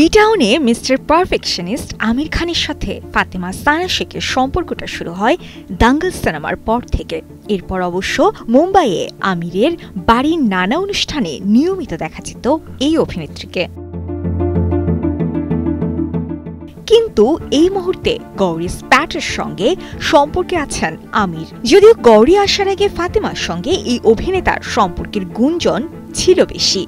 বিটাউনে mister perfectionist আমির খানের সাথে ফাতেমা সানা শেখের সম্পর্কটা শুরু হয় দাঙ্গল সিনেমার পর থেকে। এরপর অবশ্য মুম্বাইয়ে আমিরের বাড়ির নানা অনুষ্ঠানে নিয়মিত দেখা যেত এই অভিনেত্রীকে। কিন্তু এই মুহূর্তে গৌরী স্প্যাটের সঙ্গে সম্পর্কে আছেন আমির। যদিও গৌরী আসার আগে ফাতেমার সঙ্গে এই অভিনেতার সম্পর্কের গুঞ্জন ছিল বেশি।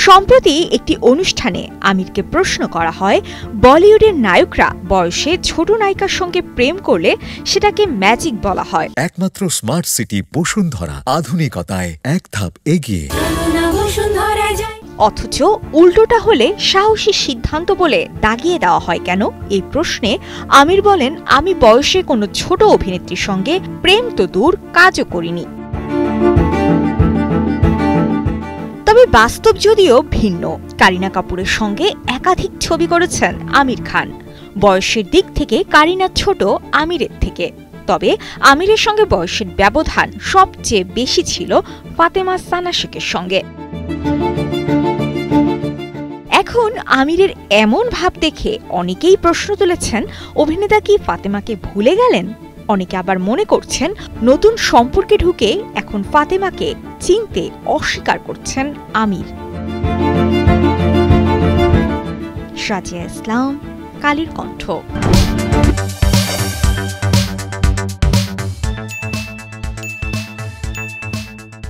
সম্প্রতি একটি অনুষ্ঠানে আমিরকে প্রশ্ন করা হয়, বলিউডের নায়করা বয়সে ছোট নায়িকার সঙ্গে প্রেম করলে সেটাকে ম্যাজিক বলা হয়। একমাত্র স্মার্ট সিটি বসুন্ধরা, আধুনিকতায় এক ধাপ এগিয়ে। অথচ উল্টোটা হলে সাহসী সিদ্ধান্ত বলে দাগিয়ে দেওয়া হয় কেন? এই প্রশ্নে আমির বলেন, আমি বয়সে কোনো ছোট অভিনেত্রীর সঙ্গে প্রেম তো দূর, কাজও করিনি। তবে বাস্তব যদিও ভিন্ন। কারিনা কাপুরের সঙ্গে একাধিক ছবি করেছেন আমির খান। বয়সের দিক থেকে কারিনা ছোট আমিরের থেকে। তবে আমিরের সঙ্গে বয়সের ব্যবধান সবচেয়ে বেশি ছিল ফাতেমা সানা শেখের সঙ্গে। এখন আমিরের এমন ভাব দেখে অনেকেই প্রশ্ন তুলেছেন, অভিনেতা কি ফাতেমাকে ভুলে গেলেন? অনেকে আবার মনে করছেন, নতুন সম্পর্কে ঢুকে এখন ফাতেমাকে চিনতে অস্বীকার করছেন আমির। রাজিয়া ইসলাম, কালের কণ্ঠ।